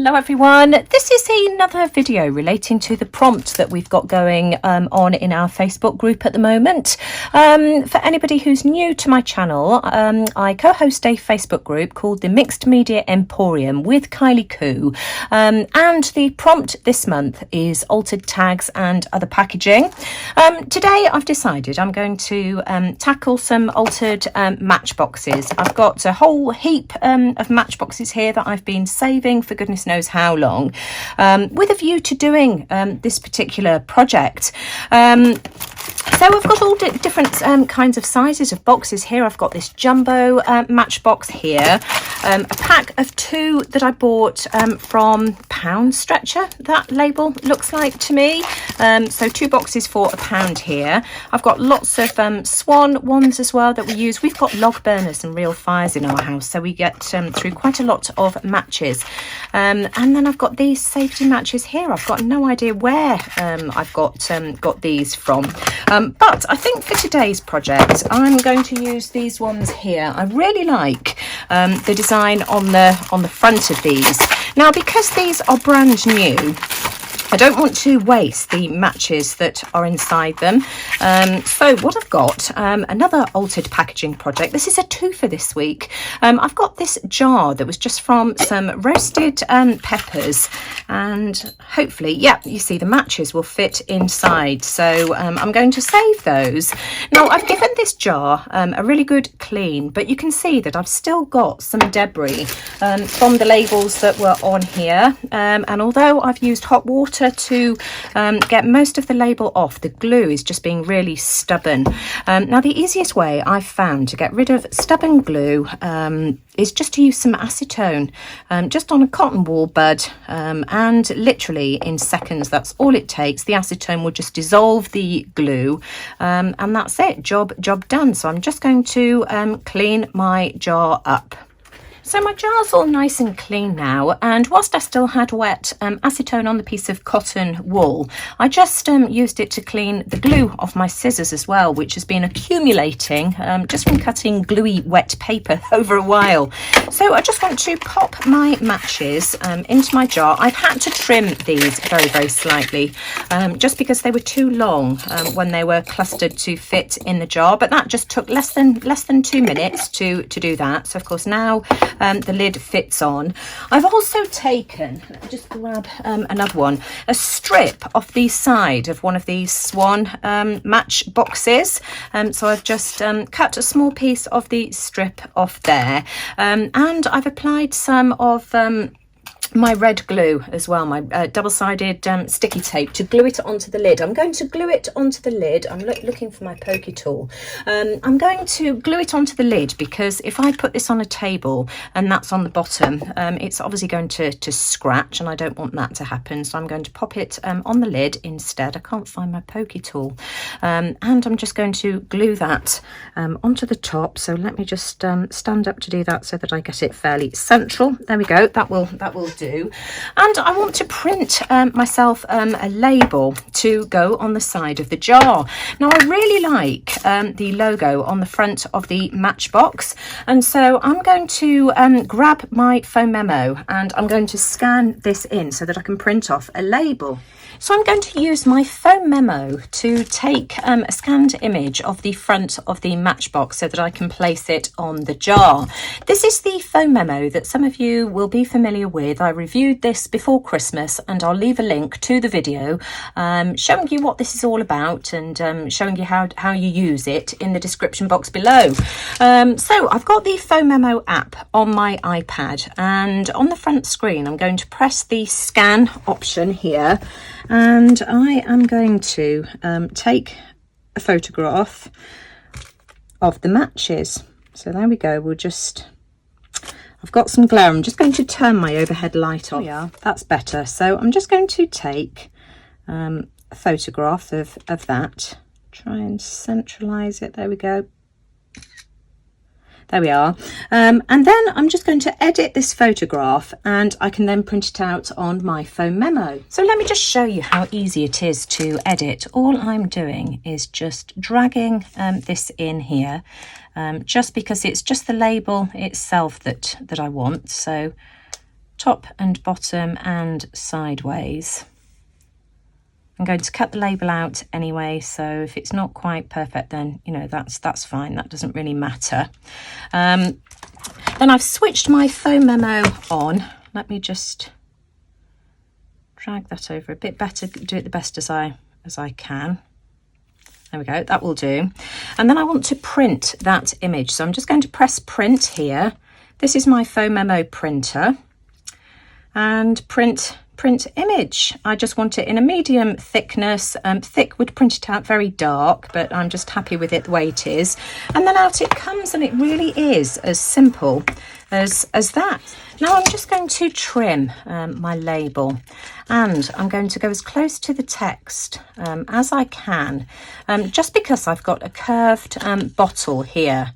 Hello everyone, this is another video relating to the prompt that we've got going on in our Facebook group at the moment. For anybody who's new to my channel, I co-host a Facebook group called the Mixed Media Emporium with Kylie Koo, and the prompt this month is altered tags and other packaging. Today I've decided I'm going to tackle some altered matchboxes. I've got a whole heap of matchboxes here that I've been saving for goodness knows how long, with a view to doing this particular project. So I've got all different kinds of sizes of boxes here. I've got this jumbo matchbox here, a pack of 2 that I bought from Pound Stretcher, that label looks like to me. So 2 boxes for £1 here. I've got lots of Swan ones as well that we use. We've got log burners and real fires in our house, so we get through quite a lot of matches. And then I've got these safety matches here. I've got no idea where I've got these from. But I think for today's project, I'm going to use these ones here. I really like the design on the front of these. Now, because these are brand new, I don't want to waste the matches that are inside them. So what I've got, another altered packaging project. This is a 2 for this week. I've got this jar that was just from some roasted peppers, and hopefully, yeah, you see the matches will fit inside. So I'm going to save those. Now, I've given this jar a really good clean, but you can see that I've still got some debris from the labels that were on here. And although I've used hot water to get most of the label off, the glue is just being really stubborn. Now, the easiest way I've found to get rid of stubborn glue is just to use some acetone, just on a cotton wool bud, and literally in seconds, that's all it takes. The acetone will just dissolve the glue, and that's it, job done. So I'm just going to clean my jar up. So my jar's all nice and clean now, and whilst I still had wet acetone on the piece of cotton wool, I just used it to clean the glue off my scissors as well, which has been accumulating just from cutting gluey wet paper over a while. So I just want to pop my matches into my jar. I've had to trim these very, very slightly, just because they were too long when they were clustered to fit in the jar, but that just took less than 2 minutes to do that. So of course now the lid fits on. I've also taken, let me just grab another one, a strip off the side of one of these Swan match boxes. So I've just cut a small piece of the strip off there, and I've applied some of my red glue as well, my double-sided sticky tape, to glue it onto the lid. I'm going to glue it onto the lid. I'm looking for my pokey tool. I'm going to glue it onto the lid because if I put this on a table and that's on the bottom, it's obviously going to scratch, and I don't want that to happen. So I'm going to pop it on the lid instead. I can't find my pokey tool. And I'm just going to glue that onto the top. So let me just stand up to do that so that I get it fairly central. There we go. That will do. And I want to print myself a label to go on the side of the jar. Now, I really like the logo on the front of the matchbox, and so I'm going to grab my phomemo and I'm going to scan this in so that I can print off a label. So I'm going to use my phomemo to take a scanned image of the front of the matchbox so that I can place it on the jar. This is the phomemo that some of you will be familiar with. I reviewed this before Christmas, and I'll leave a link to the video showing you what this is all about and showing you how you use it in the description box below. So I've got the phomemo app on my iPad, and on the front screen I'm going to press the scan option here, and I am going to take a photograph of the matches. So there we go. I've got some glare. I'm just going to turn my overhead light off. Yeah, that's better. So I'm just going to take a photograph of that. Try and centralize it. There we go. There we are. And then I'm just going to edit this photograph, and I can then print it out on my phomemo. So let me just show you how easy it is to edit. All I'm doing is just dragging this in here, just because it's just the label itself that I want. So top and bottom and sideways. I'm going to cut the label out anyway, so if it's not quite perfect, then you know that's fine. That doesn't really matter. Then I've switched my phomemo on. Let me just drag that over a bit better, do it the best as I can. There we go, that will do. And then I want to print that image, so I'm just going to press print here. This is my phomemo printer, and print image. I just want it in a medium thickness. Thick would print it out very dark, but I'm just happy with it the way it is. And then out it comes, and it really is as simple as that. Now I'm just going to trim my label, and I'm going to go as close to the text as I can, just because I've got a curved bottle here.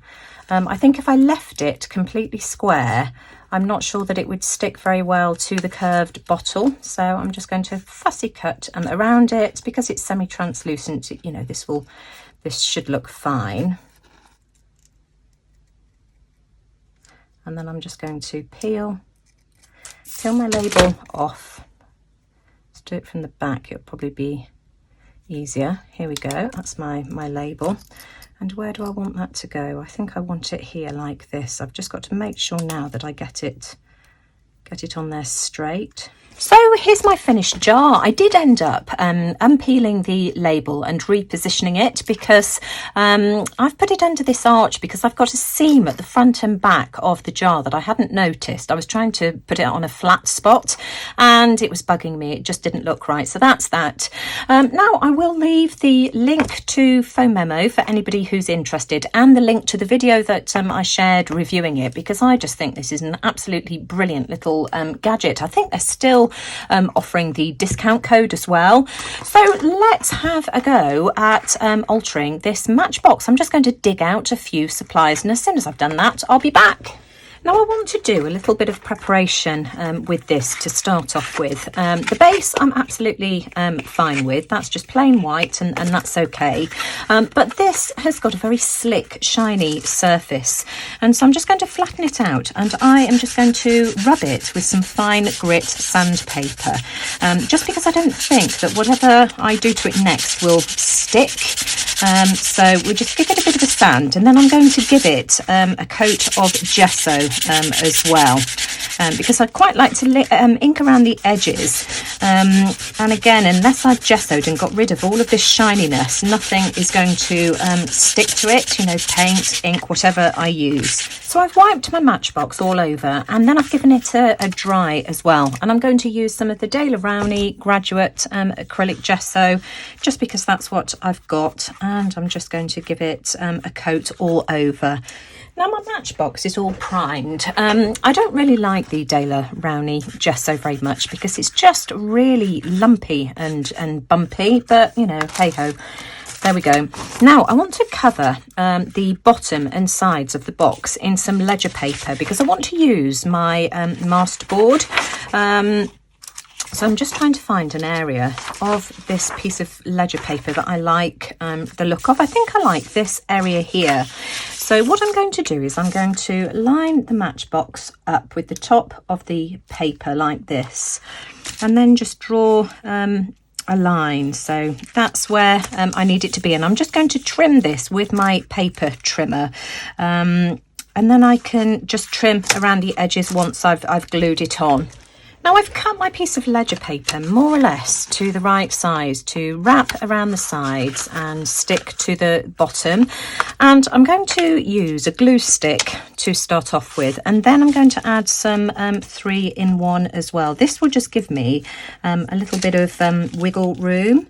I think if I left it completely square, I'm not sure that it would stick very well to the curved bottle, so I'm just going to fussy cut around it. Because it's semi-translucent, you know, this should look fine. And then I'm just going to peel my label off. Let's do it from the back, it'll probably be easier. Here we go, that's my label. And where do I want that to go? I think I want it here like this. I've just got to make sure now that I get it on there straight. So here's my finished jar. I did end up unpeeling the label and repositioning it, because I've put it under this arch because I've got a seam at the front and back of the jar that I hadn't noticed. I was trying to put it on a flat spot and it was bugging me. It just didn't look right. So that's that. Now I will leave the link to phomemo for anybody who's interested, and the link to the video that I shared reviewing it, because I just think this is an absolutely brilliant little gadget. I think they're still offering the discount code as well. So let's have a go at altering this Matchbox. I'm just going to dig out a few supplies, and as soon as I've done that, I'll be back. Now I want to do a little bit of preparation with this to start off with. The base I'm absolutely fine with. That's just plain white, and that's okay. But this has got a very slick, shiny surface. And so I'm just going to flatten it out, and I am just going to rub it with some fine grit sandpaper. Just because I don't think that whatever I do to it next will stick. So we'll just give it a bit of a sand, and then I'm going to give it a coat of gesso as well, because I quite like to ink around the edges, and again, unless I've gessoed and got rid of all of this shininess, nothing is going to stick to it, you know, paint, ink, whatever I use. So I've wiped my Matchbox all over, and then I've given it a dry as well, and I'm going to use some of the Daler Rowney Graduate acrylic gesso, just because that's what I've got, and I'm just going to give it a coat all over. Now my Matchbox is all primed. I don't really like the Daler Rowney gesso very much because it's just really lumpy and bumpy, but you know, hey ho. There we go. Now I want to cover the bottom and sides of the box in some ledger paper, because I want to use my masterboard. So I'm just trying to find an area of this piece of ledger paper that I like the look of. I think I like this area here. So what I'm going to do is I'm going to line the Matchbox up with the top of the paper like this, and then just draw a line. So that's where I need it to be. And I'm just going to trim this with my paper trimmer. And then I can just trim around the edges once I've glued it on. Now I've cut my piece of ledger paper more or less to the right size to wrap around the sides and stick to the bottom, and I'm going to use a glue stick to start off with, and then I'm going to add some 3-in-1 as well. This will just give me a little bit of wiggle room.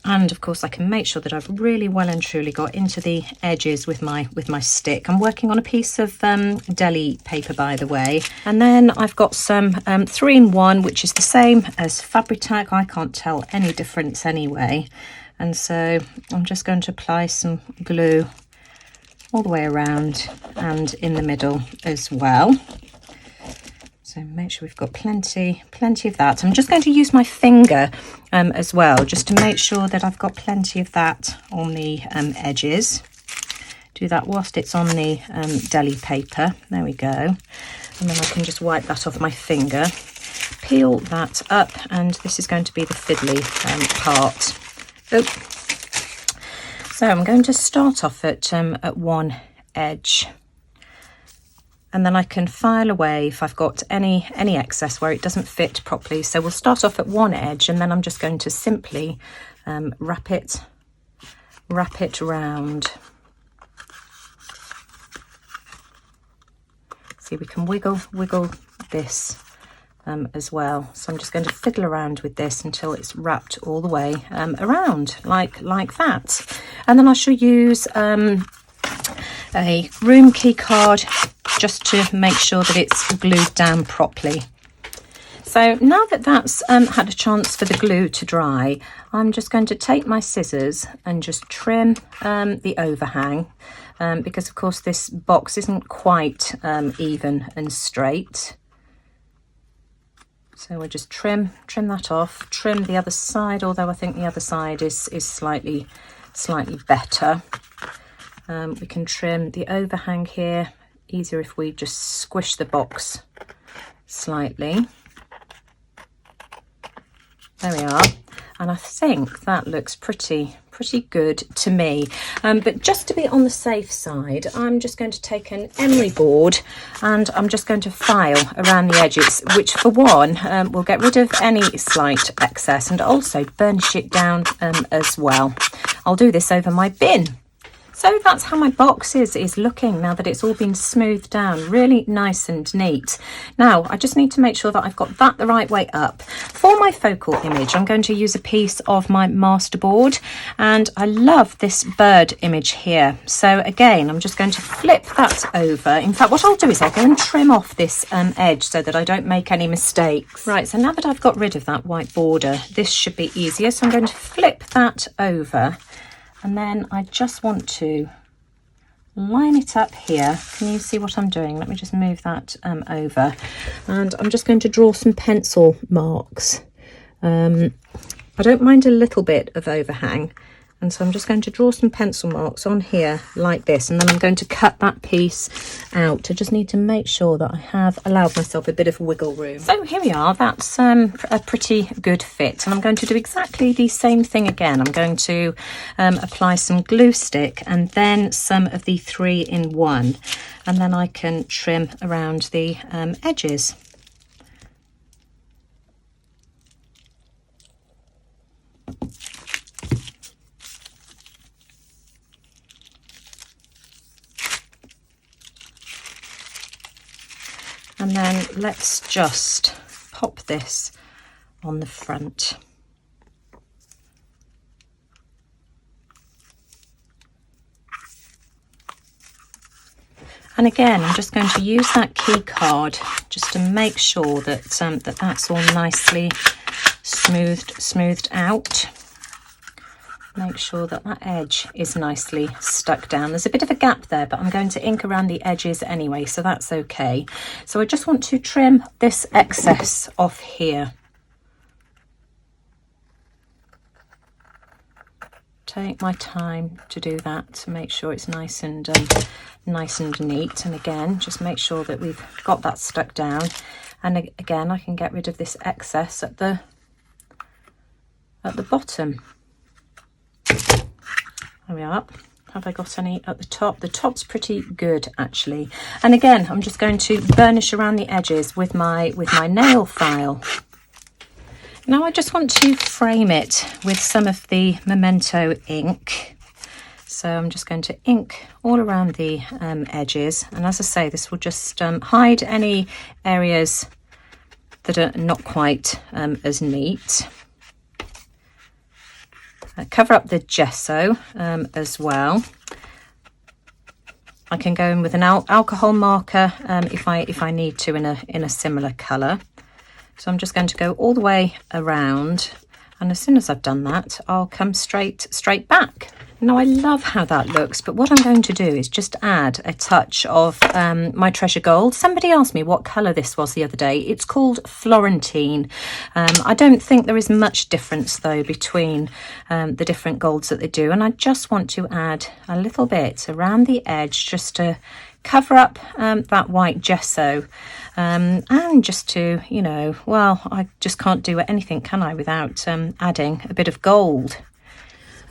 And of course I can make sure that I've really well and truly got into the edges with my stick. I'm working on a piece of deli paper, by the way. And then I've got some 3-in-1, which is the same as Fabri-Tac. I can't tell any difference anyway. And so I'm just going to apply some glue all the way around and in the middle as well. So make sure we've got plenty of that. I'm just going to use my finger as well, just to make sure that I've got plenty of that on the edges. Do that whilst it's on the deli paper. There we go. and then I can just wipe that off my finger, peel that up, and this is going to be the fiddly part. So I'm going to start off at one edge, and then I can file away if I've got any excess where it doesn't fit properly. So we'll start off at one edge, and then I'm just going to simply wrap it round. See, we can wiggle this as well. So I'm just going to fiddle around with this until it's wrapped all the way around like that. And then I shall use a room key card just to make sure that it's glued down properly. So now that that's had a chance for the glue to dry, I'm just going to take my scissors and just trim the overhang, because of course this box isn't quite even and straight. So we'll just trim that off, trim the other side, although I think the other side is slightly better. We can trim the overhang here, easier if we just squish the box slightly. There we are, and I think that looks pretty good to me. But just to be on the safe side, I'm just going to take an emery board and I'm just going to file around the edges, which for one will get rid of any slight excess and also burnish it down as well. I'll do this over my bin. So that's how my box is looking now that it's all been smoothed down, really nice and neat. Now I just need to make sure that I've got that the right way up. For my focal image, I'm going to use a piece of my masterboard, and I love this bird image here. So again, I'm just going to flip that over. In fact, what I'll do is I'll go and trim off this edge so that I don't make any mistakes. Right, so now that I've got rid of that white border, this should be easier. So I'm going to flip that over. And then I just want to line it up here. Can you see what I'm doing? Let me just move that over. And I'm just going to draw some pencil marks. I don't mind a little bit of overhang. And so I'm just going to draw some pencil marks on here like this. And then I'm going to cut that piece out. I just need to make sure that I have allowed myself a bit of wiggle room. So here we are. That's a pretty good fit. And I'm going to do exactly the same thing again. I'm going to apply some glue stick and then some of the 3-in-1. And then I can trim around the edges. And then let's just pop this on the front. And again, I'm just going to use that key card just to make sure that that's all nicely smoothed out. Make sure that that edge is nicely stuck down. There's a bit of a gap there, but I'm going to ink around the edges anyway, so that's okay. So I just want to trim this excess off here. Take my time to do that to make sure it's nice and neat. And again, just make sure that we've got that stuck down. And again, I can get rid of this excess at the bottom. There we are. Have I got any at the top? The top's pretty good actually. And again, I'm just going to burnish around the edges with my nail file. Now I just want to frame it with some of the Memento ink. So I'm just going to ink all around the edges. And as I say, this will just hide any areas that are not quite as neat. Cover up the gesso as well. I can go in with an alcohol marker if I need to in a similar colour. So I'm just going to go all the way around, and as soon as I've done that, I'll come straight back. Now I love how that looks, but what I'm going to do is just add a touch of my treasure gold. Somebody asked me what colour this was the other day. It's called Florentine. I don't think there is much difference though between the different golds that they do, and I just want to add a little bit around the edge just to cover up that white gesso, and just to, you know, well, I just can't do anything, can I, without adding a bit of gold.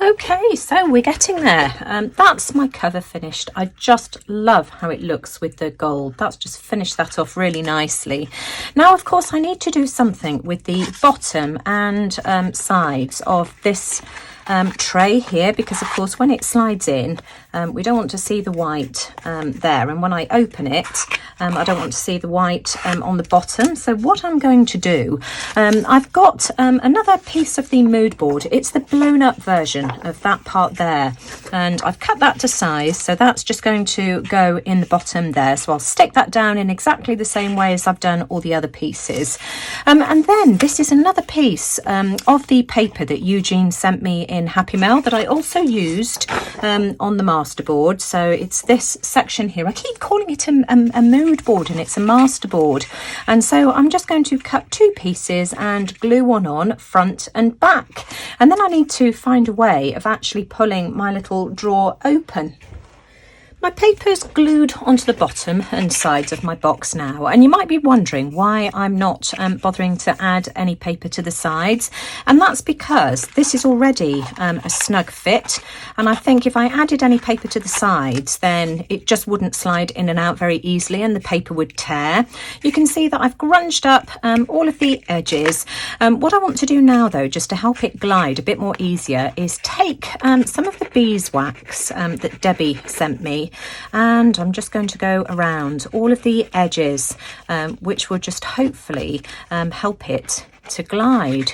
Okay, so we're getting there. That's my cover finished. I just love how it looks with the gold. That's just finished that off really nicely. Now, of course, I need to do something with the bottom and sides of this tray here, because of course when it slides in, we don't want to see the white there, and when I open it, I don't want to see the white on the bottom. So what I'm going to do, I've got another piece of the mood board. It's the blown up version of that part there, and I've cut that to size, so that's just going to go in the bottom there. So I'll stick that down in exactly the same way as I've done all the other pieces, and then this is another piece of the paper that Eugene sent me in Happy Mail that I also used on the masterboard. So it's this section here. I keep calling it a mood board, and it's a masterboard. And so I'm just going to cut two pieces and glue one on front and back. And then I need to find a way of actually pulling my little drawer open. My paper's glued onto the bottom and sides of my box now, and you might be wondering why I'm not bothering to add any paper to the sides, and that's because this is already a snug fit, and I think if I added any paper to the sides then it just wouldn't slide in and out very easily and the paper would tear. You can see that I've grunged up all of the edges. What I want to do now though, just to help it glide a bit more easier, is take some of the beeswax that Debbie sent me, and I'm just going to go around all of the edges, which will just hopefully help it to glide.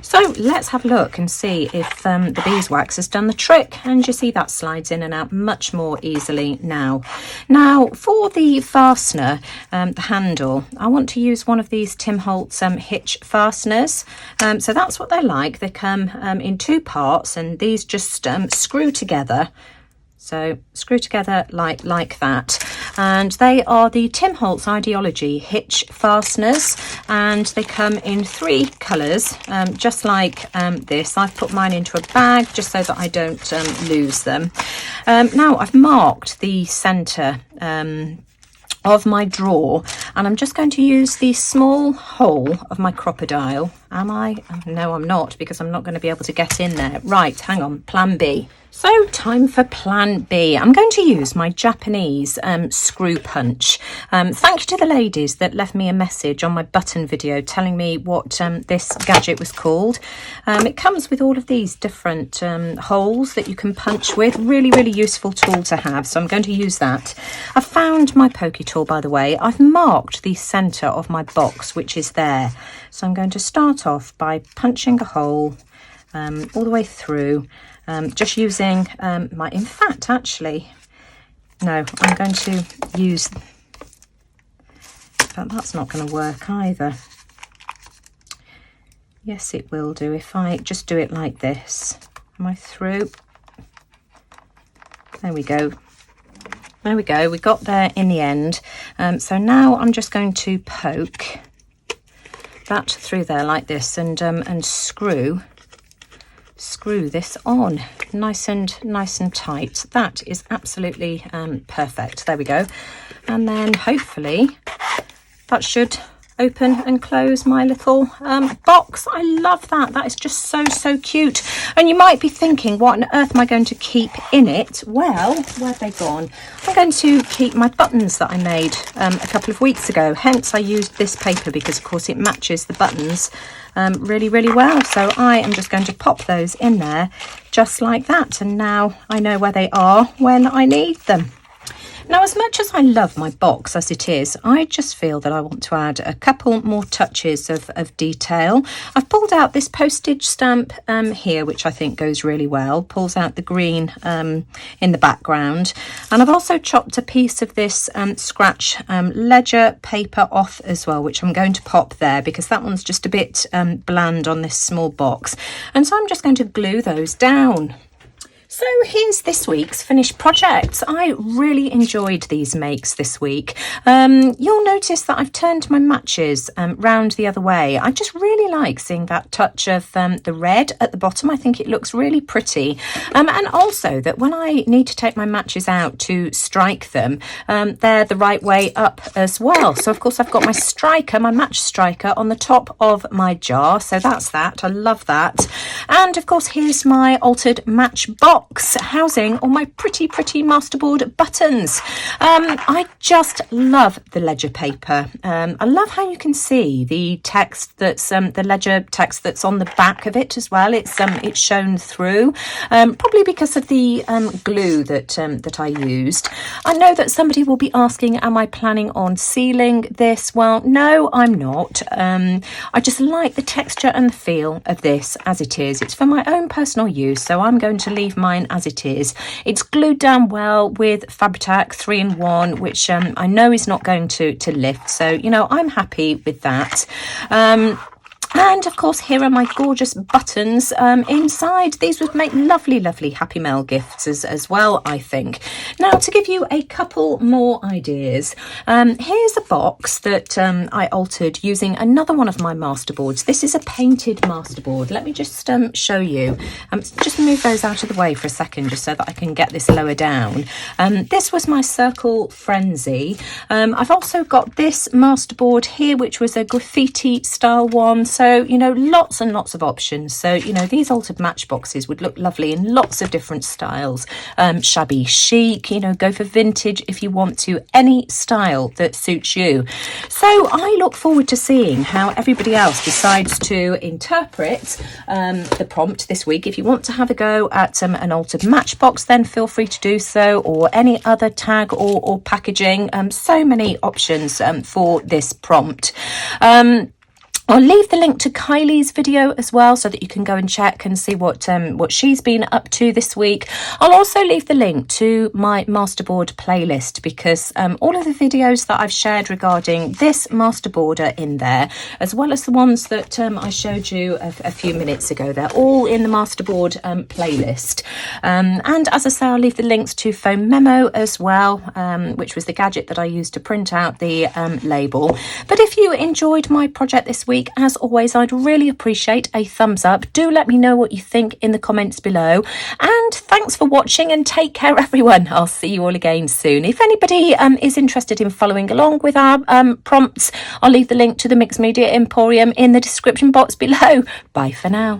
So let's have a look and see if the beeswax has done the trick, and you see that slides in and out much more easily now. Now for the fastener, the handle, I want to use one of these Tim Holtz hitch fasteners. So that's what they're like. They come in two parts, and these just screw together. So screw together like that, and they are the Tim Holtz Ideology hitch fasteners, and they come in three colours, just like this. I've put mine into a bag just so that I don't lose them. Now I've marked the centre of my drawer, and I'm just going to use the small hole of my crocodile. Am I? Oh, no, I'm not, because I'm not going to be able to get in there. Right, hang on, plan B. So time for plan B. I'm going to use my Japanese screw punch. Thank you to the ladies that left me a message on my button video telling me what this gadget was called. It comes with all of these different holes that you can punch with. Really, really useful tool to have. So I'm going to use that. I found my pokey tool, by the way. I've marked the centre of my box, which is there. So I'm going to start off by punching a hole all the way through. Just using in fact, actually, no, I'm going to use, but that's not going to work either. Yes, it will do if I just do it like this. Am I through? There we go. There we go. We got there in the end. So now I'm just going to poke that through there like this, and screw this on nice and tight. That is absolutely perfect. There we go. And then hopefully that should open and close my little box. I love that. That is just so cute. And you might be thinking, what on earth am I going to keep in it? Well, where have they gone? I'm going to keep my buttons that I made a couple of weeks ago. Hence I used this paper, because of course it matches the buttons really well. So I am just going to pop those in there just like that, and now I know where they are when I need them. Now, as much as I love my box as it is, I just feel that I want to add a couple more touches of detail. I've pulled out this postage stamp here, which I think goes really well, pulls out the green in the background. And I've also chopped a piece of this scratch ledger paper off as well, which I'm going to pop there because that one's just a bit bland on this small box. And so I'm just going to glue those down. So here's this week's finished project. I really enjoyed these makes this week. You'll notice that I've turned my matches round the other way. I just really like seeing that touch of the red at the bottom. I think it looks really pretty. And also that when I need to take my matches out to strike them, they're the right way up as well. So of course I've got my striker, my match striker on the top of my jar. So that's that. I love that. And of course here's my altered Matchbox housing all my pretty masterboard buttons. I just love the ledger paper. I love how you can see the text that's the ledger text that's on the back of it as well. It's shown through, probably because of the glue that I used. I know that somebody will be asking, am I planning on sealing this? Well, no, I'm not. I just like the texture and the feel of this as it is. It's for my own personal use, so I'm going to leave mine as it is. It's glued down well with Fabri-Tac 3-in-1, which I know is not going to lift, so you know I'm happy with that. And of course here are my gorgeous buttons inside. These would make lovely Happy Mail gifts as well, I think. Now, to give you a couple more ideas, here's a box that I altered using another one of my masterboards. This is a painted masterboard. Let me just show you. Just move those out of the way for a second just so that I can get this lower down. This was my Circle Frenzy. I've also got this masterboard here, which was a graffiti style one. So, you know, lots and lots of options. So, you know, these altered matchboxes would look lovely in lots of different styles. Shabby chic, you know, go for vintage if you want to, any style that suits you. So I look forward to seeing how everybody else decides to interpret the prompt this week. If you want to have a go at an altered matchbox, then feel free to do so, or any other tag or packaging. So many options for this prompt. I'll leave the link to Kylie's video as well so that you can go and check and see what she's been up to this week. I'll also leave the link to my masterboard playlist because all of the videos that I've shared regarding this masterboard are in there, as well as the ones that I showed you a few minutes ago. They're all in the masterboard playlist. And as I say, I'll leave the links to phomemo as well, which was the gadget that I used to print out the label. But if you enjoyed my project this week, as always, I'd really appreciate a thumbs up. Do let me know what you think in the comments below. And thanks for watching and take care, everyone. I'll see you all again soon. If anybody is interested in following along with our prompts, I'll leave the link to the Mixed Media Emporium in the description box below. Bye for now.